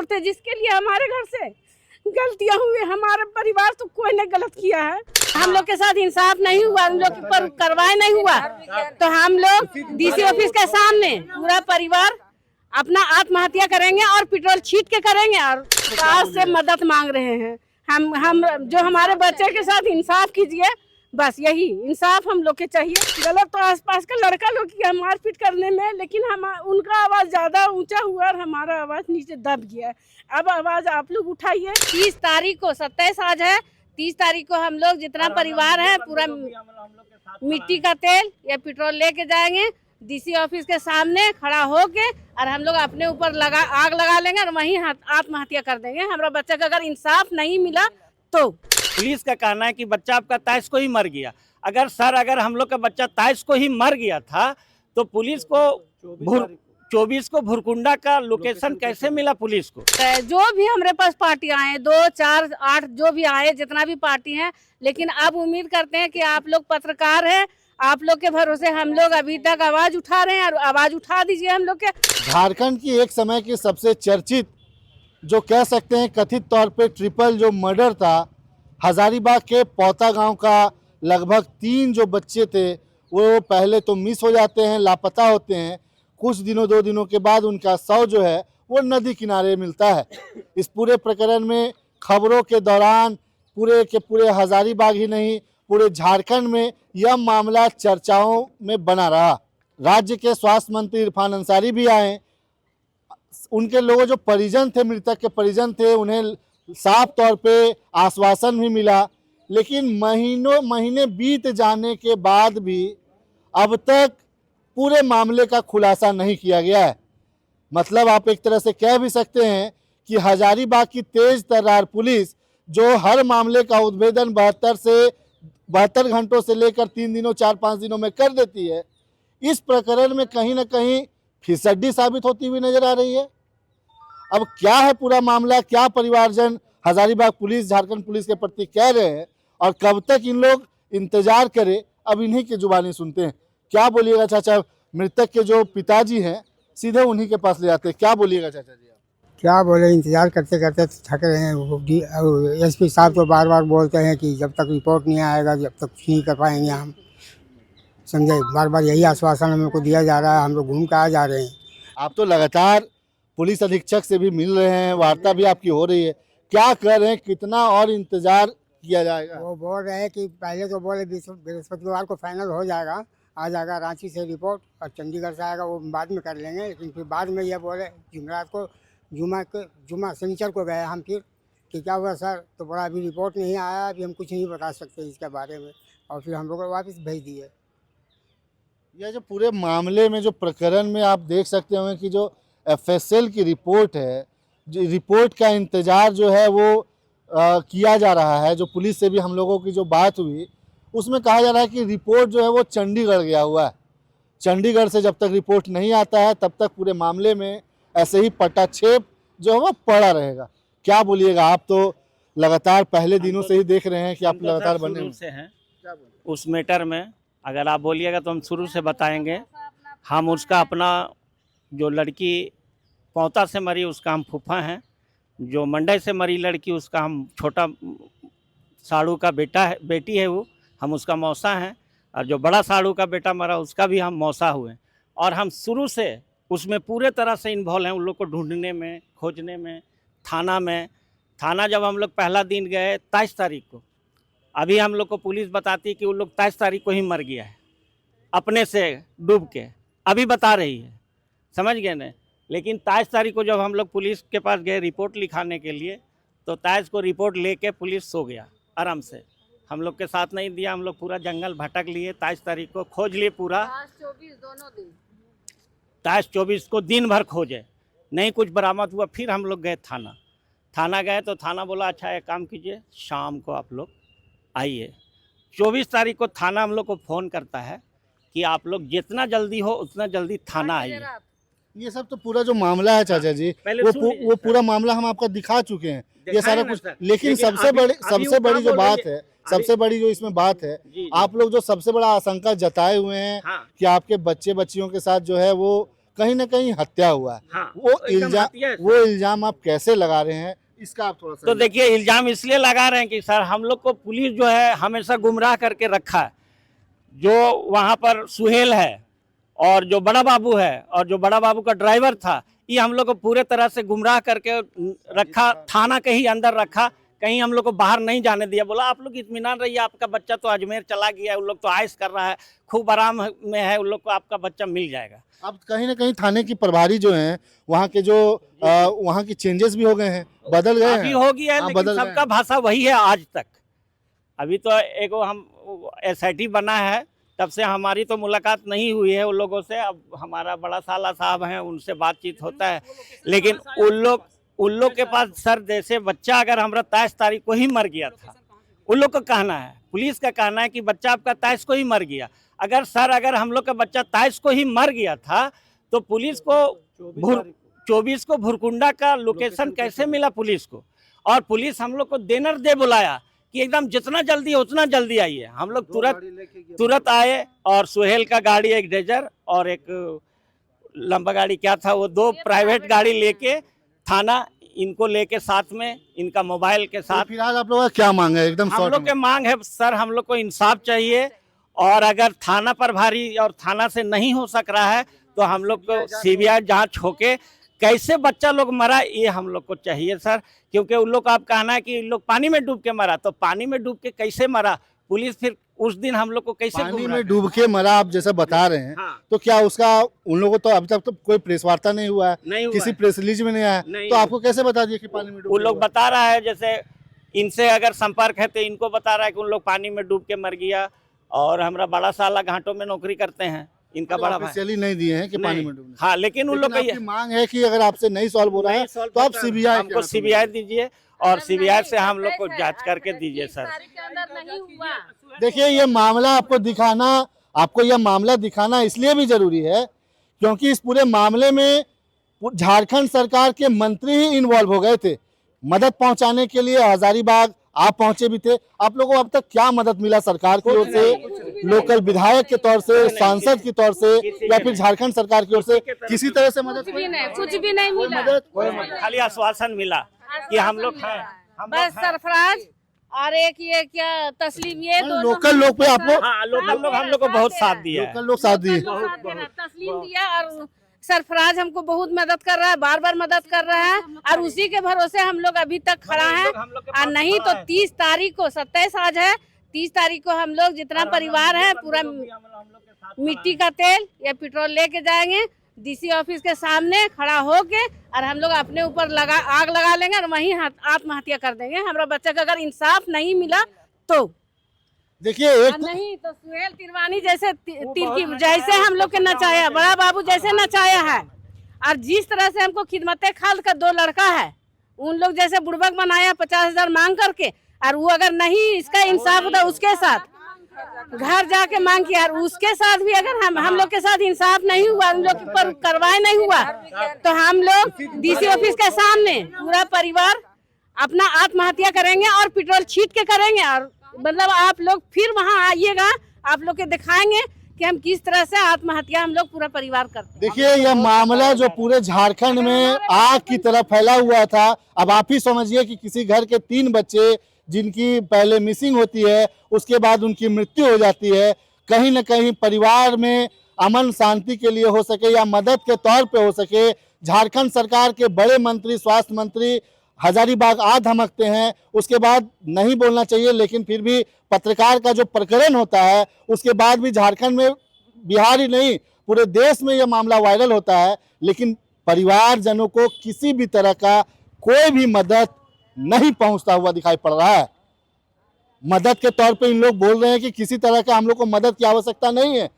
छोड़ते, जिसके लिए हमारे घर से गलतियां हुई। हमारे परिवार तो कोई ने गलत किया है, हम लोग के साथ इंसाफ नहीं हुआ, हम लोग पर कार्रवाई नहीं हुआ, तो हम लोग डीसी ऑफिस के सामने पूरा परिवार अपना आत्महत्या करेंगे और पेट्रोल छीट के करेंगे और सरकार से मदद मांग रहे हैं। हम जो हमारे बच्चे के साथ इंसाफ कीजिए, बस यही इंसाफ हम लोग के चाहिए। गलत तो आसपास का लड़का लोग किया मारपीट करने में, लेकिन हम उनका आवाज ज्यादा ऊंचा हुआ और हमारा आवाज नीचे दब गया है। अब आवाज आप लोग उठाइए। 30 तारीख को 27 आज है, 30 तारीख को हम लोग जितना परिवार है पूरा मिट्टी का तेल या पेट्रोल लेके जाएंगे डीसी ऑफिस के सामने खड़ा होके, और हम लोग अपने ऊपर आग लगा लेंगे और वहीं आत्महत्या कर देंगे। हमारा बच्चा का अगर इंसाफ नहीं मिला तो पुलिस का कहना है कि बच्चा आपका ताइस को ही मर गया। अगर हम लोग का बच्चा ताइस को ही मर गया था तो पुलिस को 24 को भुरकुंडा का लोकेशन कैसे मिला पुलिस को? जो भी हमारे पास पार्टी आए 2, 4, 8 जो भी आए, जितना भी पार्टी है, लेकिन अब उम्मीद करते हैं कि आप लोग पत्रकार हैं, आप लोग के भरोसे हम लोग अभी तक आवाज उठा रहे हैं और आवाज उठा दीजिए हम लोग के। झारखंड की एक समय की सबसे चर्चित, जो कह सकते हैं कथित तौर पे ट्रिपल जो मर्डर था, हजारीबाग के पौता गांव का लगभग 3 जो बच्चे थे वो पहले तो मिस हो जाते हैं, लापता होते हैं। कुछ दिनों 2 दिनों के बाद उनका शव जो है वो नदी किनारे मिलता है। इस पूरे प्रकरण में खबरों के दौरान पूरे के पूरे हजारीबाग ही नहीं पूरे झारखंड में यह मामला चर्चाओं में बना रहा। राज्य के स्वास्थ्य मंत्री इरफान अंसारी भी आए। उनके लोगों जो परिजन थे, मृतक के परिजन थे, उन्हें साफ तौर पे आश्वासन भी मिला, लेकिन महीने बीत जाने के बाद भी अब तक पूरे मामले का खुलासा नहीं किया गया है। मतलब आप एक तरह से कह भी सकते हैं कि हजारीबाग की तेज तर्रार पुलिस जो हर मामले का उद्भेदन 72 घंटों से लेकर 3 दिनों 4-5 दिनों में कर देती है, इस प्रकरण में कहीं ना कहीं फिसड्डी साबित होती हुई नजर आ रही है। अब क्या है पूरा मामला, क्या परिवारजन हजारीबाग पुलिस, झारखंड पुलिस के प्रति कह रहे हैं और कब तक इन लोग इंतजार करें, अब इन्हीं की जुबानी सुनते हैं। क्या बोलिएगा चाचा? मृतक के जो पिताजी हैं सीधे उन्हीं के पास ले जाते हैं, क्या बोलिएगा चाचा जी? क्या बोले, इंतजार करते करते थक रहे हैं। एसपी साहब तो बार बार बोलते हैं कि जब तक रिपोर्ट नहीं आएगा जब तक कुछ नहीं कर पाएंगे हम, समझे। बार बार यही आश्वासन हमको दिया जा रहा है, हम लोग घूम के आ जा रहे हैं। आप तो लगातार पुलिस अधीक्षक से भी मिल रहे हैं, वार्ता भी आपकी हो रही है, क्या कर रहे हैं, कितना और इंतजार किया जाएगा? वो बोल रहे हैं कि पहले तो बोले बृहस्पतिवार को फाइनल हो जाएगा, आ जाएगा रांची से रिपोर्ट, और चंडीगढ़ से आएगा वो बाद में कर लेंगे। लेकिन फिर बाद में ये बोले जुमेरात को जुमा शनिचर को गए हम, फिर कि क्या हुआ सर, तो बड़ा अभी रिपोर्ट नहीं आया, अभी हम कुछ नहीं बता सकते इसके बारे में, और फिर हम लोग को वापस भेज दिए। यह जो पूरे मामले में जो प्रकरण में आप देख सकते होंगे कि जो FSL की रिपोर्ट है, जो रिपोर्ट का इंतज़ार जो है वो किया जा रहा है। जो पुलिस से भी हम लोगों की जो बात हुई उसमें कहा जा रहा है कि रिपोर्ट जो है वो चंडीगढ़ गया हुआ है। चंडीगढ़ से जब तक रिपोर्ट नहीं आता है तब तक पूरे मामले में ऐसे ही पटाक्षेप जो है वो पड़ा रहेगा। क्या बोलिएगा? आप तो लगातार पहले दिनों से ही देख रहे हैं कि आप लगातार बने से हैं उस मैटर में। अगर आप बोलिएगा तो हम शुरू से बताएंगे। हम उसका अपना जो लड़की पौता से मरी उसका हम फूफा हैं, जो मंडई से मरी लड़की उसका हम छोटा साड़ू का बेटी है वो, हम उसका मौसा हैं, और जो बड़ा साड़ू का बेटा मरा उसका भी हम मौसा हुए। और हम शुरू से उसमें पूरे तरह से इन्वॉल्व हैं, उन लोग को ढूंढने में, खोजने में। थाना जब हम लोग पहला दिन गए 23 तारीख को, अभी हम लोग को पुलिस बताती है कि उन लोग 23 तारीख को ही मर गया है अपने से डूब के, अभी बता रही है, समझ गए ना। लेकिन 23 तारीख को जब हम लोग पुलिस के पास गए रिपोर्ट लिखाने के लिए, तो 23 को रिपोर्ट लेके पुलिस सो गया आराम से, हम लोग के साथ नहीं दिया। हम लोग पूरा जंगल भटक लिए, 23 तारीख को खोज लिए पूरा, 23-24 दोनों दिन, 23-24 को दिन भर खोजे, नहीं कुछ बरामद हुआ। फिर हम लोग गए थाना गए तो थाना बोला अच्छा एक काम कीजिए, शाम को आप लोग आइए। 24 तारीख को थाना हम लोग को फ़ोन करता है कि आप लोग जितना जल्दी हो उतना जल्दी थाना आइए। ये सब तो पूरा जो मामला है चाचा जी, वो पूरा मामला हम आपका दिखा चुके हैं, ये सारा कुछ। लेकिन सबसे बड़ी जो बात है, सबसे बड़ी जो इसमें बात है, आप लोग जो सबसे बड़ा आशंका जताए हुए हैं कि आपके बच्चियों के साथ जो है वो कहीं ना कहीं हत्या हुआ है। हाँ, वो एकदम इल्जाम हत्या है, वो इल्जाम आप कैसे लगा रहे हैं, इसका आप थोड़ा सा तो देखिए इल्जाम इसलिए लगा रहे हैं कि सर हम लोग को पुलिस जो है हमेशा गुमराह करके रखा है। जो वहाँ पर सुहेल है और जो बड़ा बाबू है और जो बड़ा बाबू का ड्राइवर था, ये हम लोग को पूरे तरह से गुमराह करके रखा, थाना के ही अंदर रखा, कहीं हम लोग को बाहर नहीं जाने दिया। बोला आप लोग इत्मीनान रहिए, आपका बच्चा तो अजमेर चला गया है, उन लोग तो आयश कर रहा है, खूब आराम में है, उन लोग को आपका बच्चा मिल जाएगा। अब कहीं ना कहीं थाने की प्रभारी जो हैं वहाँ के जो वहाँ की चेंजेस भी हो गए हैं, बदल गए अभी हैं। हो गया है, हाँ, लेकिन बदल गए सबका भाषा वही है आज तक। अभी तो एक हम SIT बना है, तब से हमारी तो मुलाकात नहीं हुई है उन लोगों से। अब हमारा बड़ा साला साहब हैं, उनसे बातचीत होता है, लेकिन उन लोग के पास सर जैसे बच्चा अगर हमारा 23 तारीख को ही मर गया था, उन लोग का कहना है, पुलिस का कहना है कि बच्चा आपका 23 को ही मर गया। अगर हम लोग का बच्चा 23 को ही मर गया था तो पुलिस को 24 को भुरकुंडा का लोकेशन कैसे मिला पुलिस को? और पुलिस हम लोग को देनर दे बुलाया कि एकदम जितना जल्दी उतना जल्दी आइए। हम लोग तुरंत आए और सुहेल का गाड़ी, एक डेजर और एक लंबा गाड़ी क्या था वो, 2 प्राइवेट गाड़ी लेके थाना इनको लेके साथ में, इनका मोबाइल के साथ। फिलहाल आप लोगों का क्या मांग है? एकदम हम शॉर्ट लोग के मांग है सर, हम लोग को इंसाफ चाहिए, और अगर थाना प्रभारी और थाना से नहीं हो सक रहा है तो हम लोग को CBI जांच होके कैसे बच्चा लोग मरा ये हम लोग को चाहिए सर। क्योंकि उन लोग का आप कहना है कि इन लोग पानी में डूब के मरा, तो पानी में डूब के कैसे मरा? पुलिस फिर उस दिन हम लोग को कैसे पानी में डूब के मरा आप जैसा बता रहे हैं। हाँ। तो क्या उसका उन लोगों तो अभी तक तो कोई प्रेस वार्ता नहीं हुआ है, नहीं हुआ किसी है। प्रेस रिलीज में नहीं आया, नहीं तो हुआ। आपको कैसे बता दिया कि पानी में डूब उन लोग बता रहा है, जैसे इनसे अगर संपर्क है तो इनको बता रहा है कि उन लोग पानी में डूब के मर गया। और हमारा बड़ा साला घाटों में नौकरी करते हैं, इनका बड़ा भाई ऑफिशियली नहीं दिए हैं कि पानी नहीं। में डूबने। हाँ, लेकिन उन लोग का आपकी मांग है कि अगर आपसे नहीं सॉल्व हो रहा है तो आप CBI हमको CBI दीजिए और CBI से हम लोग को जांच करके दीजिए सर। देखिए ये मामला आपको यह मामला दिखाना इसलिए भी जरूरी है क्योंकि इस पूरे मामले में झारखंड सरकार के मंत्री ही इन्वॉल्व हो गए थे। मदद पहुंचाने के लिए हजारीबाग आप पहुंचे भी थे। आप लोगों को अब तक क्या मदद मिला सरकार की ओर से, लोकल विधायक के तौर से, सांसद की तौर से, या फिर झारखंड सरकार की ओर से किसी तरह से मदद? कुछ भी नहीं मिला, खाली आश्वासन मिला कि हम लोग हैं, बस सरफराज और एक ये क्या तस्लीम, ये दोनों लोकल लोग पे आप लोग, हाँ, लोकल लोग हम लोग को बहुत साथ दिया है। लोकल लोग साथ दिए। तस्लीम दिया और सरफराज हमको बहुत मदद कर रहा है, बार बार मदद कर रहा है, और उसी के भरोसे हम लोग अभी तक खड़ा है। और नहीं तो 30 तारीख को, 27 आज है, 30 तारीख को हम लोग जितना परिवार है पूरा मिट्टी का तेल या पेट्रोल लेके जाएंगे DC ऑफिस के सामने खड़ा होके, और हम लोग अपने ऊपर आग लगा लेंगे और वहीं आत्महत्या कर देंगे। हमारा बच्चा का अगर इंसाफ नहीं मिला तो देखिए एक नहीं तो सुहेल तिरवानी जैसे जैसे हम लोग के नचाया, बड़ा बाबू जैसे नचाया है, और जिस तरह से हमको खिदमत खाल का 2 लड़का है, उन लोग जैसे बुड़बक बनाया 50,000 मांग करके, और वो अगर नहीं इसका इंसाफ होता उसके साथ घर जाके मांग किया, और उसके साथ भी अगर हम लोग के साथ इंसाफ नहीं हुआ, उन लोग पर कार्रवाई नहीं हुआ, तो हम लोग DC ऑफिस के सामने पूरा परिवार अपना आत्महत्या करेंगे और पेट्रोल छीट के करेंगे। और मतलब आप लोग फिर वहाँ आइएगा, आप लोग के दिखाएंगे कि हम किस तरह से आत्महत्या हम लोग पूरा परिवार करते हैं। देखिए यह मामला जो पूरे झारखंड में आग की तरह फैला हुआ था, अब आप ही समझिए कि किसी घर के 3 बच्चे जिनकी पहले मिसिंग होती है, उसके बाद उनकी मृत्यु हो जाती है, कहीं न कहीं परिवार में अमन शांति के लिए हो सके या मदद के तौर पे हो सके, झारखंड सरकार के बड़े मंत्री, स्वास्थ्य मंत्री हजारीबाग आ धमकते हैं। उसके बाद नहीं बोलना चाहिए, लेकिन फिर भी पत्रकार का जो प्रकरण होता है उसके बाद भी झारखंड में, बिहार ही नहीं पूरे देश में यह मामला वायरल होता है, लेकिन परिवारजनों को किसी भी तरह का कोई भी मदद नहीं पहुंचता हुआ दिखाई पड़ रहा है। मदद के तौर पे इन लोग बोल रहे हैं कि किसी तरह का हम लोग को मदद की आवश्यकता नहीं है।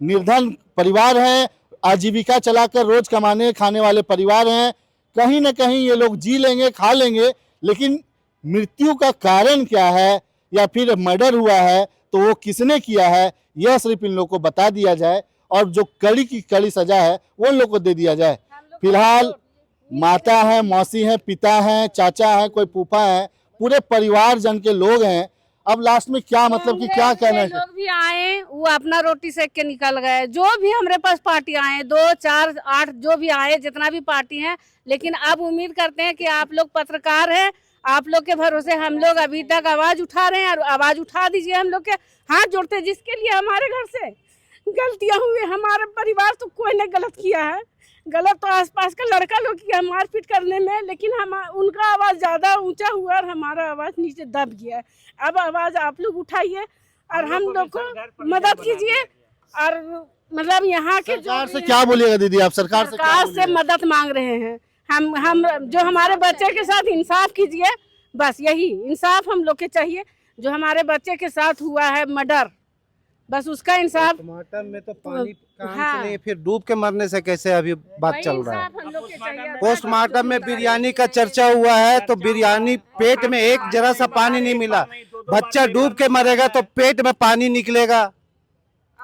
निर्धन परिवार है, आजीविका चलाकर रोज कमाने खाने वाले परिवार हैं, कहीं ना कहीं ये लोग जी लेंगे, खा लेंगे, लेकिन मृत्यु का कारण क्या है या फिर मर्डर हुआ है तो वो किसने किया है, यह सिर्फ इन लोग को बता दिया जाए और जो कड़ी की कड़ी सजा है वो इन लोग को दे दिया जाए। फिलहाल माता है, मौसी है, पिता है, चाचा है, कोई फूफा है, पूरे परिवार जन के लोग हैं। अब लास्ट में क्या मतलब कि क्या कहना है? लोग भी आए, वो अपना रोटी सेक के निकल गए। जो भी हमारे पास पार्टी आए, 2, 4, 8 जो भी आए, जितना भी पार्टी है, लेकिन अब उम्मीद करते हैं कि आप लोग पत्रकार हैं, आप लोग के भरोसे हम लोग अभी तक आवाज उठा रहे हैं और आवाज उठा दीजिए। हम लोग के हाथ जोड़ते हैं, जिसके लिए हमारे घर से गलतियां हुई, हमारे परिवार तो कोई ने गलत किया है। गलत तो आसपास का लड़का लोग किया मारपीट करने में, लेकिन हम उनका आवाज ज्यादा ऊंचा हुआ और हमारा आवाज नीचे दब गया है। अब आवाज आप लोग उठाइए और हम लोग को मदद कीजिए। और मतलब यहाँ के सरकार से क्या बोलिएगा दीदी आप? सरकार से मदद मांग रहे हैं हम जो हमारे बच्चे के साथ इंसाफ कीजिए, बस यही इंसाफ हम लोग के चाहिए। जो हमारे बच्चे के साथ हुआ है मर्डर, बस उसका इंसाफ। पोस्टमार्टम में तो पानी कहाँ से नहीं, फिर डूब के मरने से कैसे अभी बात चल रहा है। पोस्टमार्टम में बिरयानी का चर्चा हुआ है, तो बिरयानी पेट में एक जरा सा पानी नहीं मिला। बच्चा डूब के मरेगा तो पेट में पानी निकलेगा।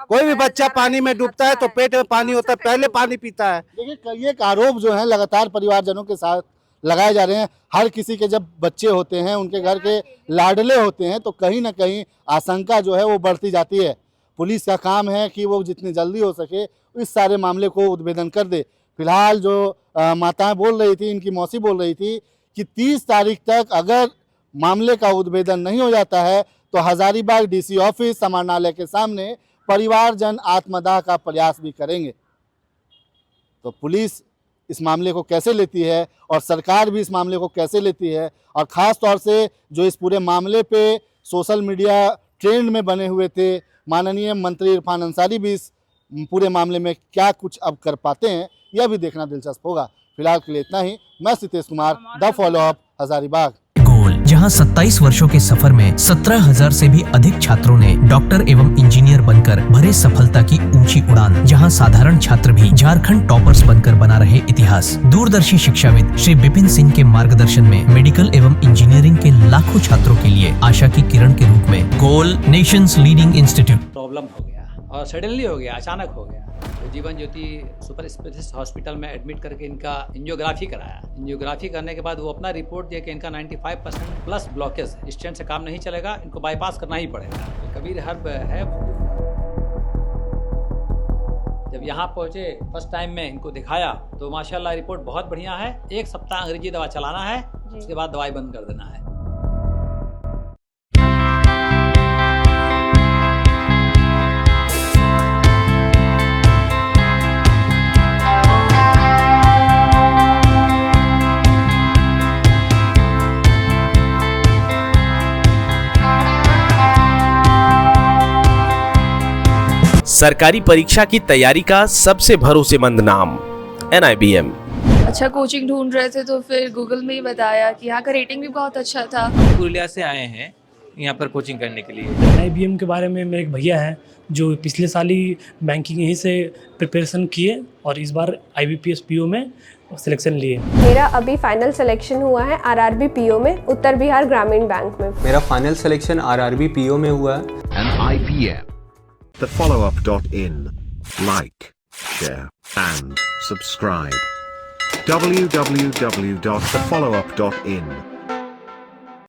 कोई भी बच्चा पानी में डूबता है तो पेट में पानी होता है, पहले पानी पीता है। देखिए कई एक आरोप जो है लगातार परिवारजनों के साथ लगाए जा रहे हैं। हर किसी के जब बच्चे होते हैं, उनके घर के लाडले होते हैं, तो कहीं ना कहीं आशंका जो है वो बढ़ती जाती है। पुलिस का काम है कि वो जितनी जल्दी हो सके इस सारे मामले को उद्भेदन कर दे। फिलहाल जो माताएं बोल रही थी, इनकी मौसी बोल रही थी कि 30 तारीख तक अगर मामले का उद्भेदन नहीं हो जाता है तो हजारीबाग डीसी ऑफिस समाहरणालय के सामने परिवारजन आत्मदाह का प्रयास भी करेंगे। तो पुलिस इस मामले को कैसे लेती है और सरकार भी इस मामले को कैसे लेती है, और ख़ास तौर से जो इस पूरे मामले पे सोशल मीडिया ट्रेंड में बने हुए थे माननीय मंत्री इरफान अंसारी भी इस पूरे मामले में क्या कुछ अब कर पाते हैं, यह भी देखना दिलचस्प होगा। फिलहाल के लिए इतना ही। मैं Sitesh Kumar, the follow up, Hazaribagh. जहां 27 वर्षों के सफर में 17,000 से भी अधिक छात्रों ने डॉक्टर एवं इंजीनियर बनकर भरे सफलता की ऊंची उड़ान। जहां साधारण छात्र भी झारखंड टॉपर्स बनकर बना रहे इतिहास। दूरदर्शी शिक्षाविद श्री विपिन सिंह के मार्गदर्शन में मेडिकल एवं इंजीनियरिंग के लाखों छात्रों के लिए आशा की किरण के रूप में गोल नेशंस लीडिंग इंस्टीट्यूट। प्रॉब्लम हो गया और सडनली हो गया, अचानक हो गया। तो Jeevan Jyoti super specialist hospital में एडमिट करके इनका एंजियोग्राफी कराया। एंजियोग्राफी करने के बाद वो अपना रिपोर्ट दिया कि इनका 95% प्लस ब्लॉकेज है, स्टेंट से काम नहीं चलेगा, इनको बाईपास करना ही पड़ेगा। कबीर हर्ब है। जब यहाँ पहुँचे फर्स्ट टाइम में इनको दिखाया तो माशाल्लाह रिपोर्ट बहुत बढ़िया है। 1 सप्ताह अंग्रेजी दवा चलाना है, उसके बाद दवाई बंद कर देना है। सरकारी परीक्षा की तैयारी का सबसे भरोसेमंद नाम NIBM। अच्छा कोचिंग ढूंढ रहे थे तो फिर गूगल में ही बताया कि यहाँ का रेटिंग भी बहुत अच्छा था। पुरुलिया से आए हैं यहाँ पर कोचिंग करने के लिए। NIBM के बारे में मेरे एक भैया हैं जो पिछले साल ही बैंकिंग यहीं से प्रिपरेशन किए और इस बार IBPS PO में सिलेक्शन लिए। मेरा अभी फाइनल सिलेक्शन हुआ है RRB PO में, उत्तर बिहार ग्रामीण बैंक में। मेरा फाइनल सिलेक्शन RRB PO में हुआ है। NIBM, thefollowup.in. Like, share and subscribe. www.thefollowup.in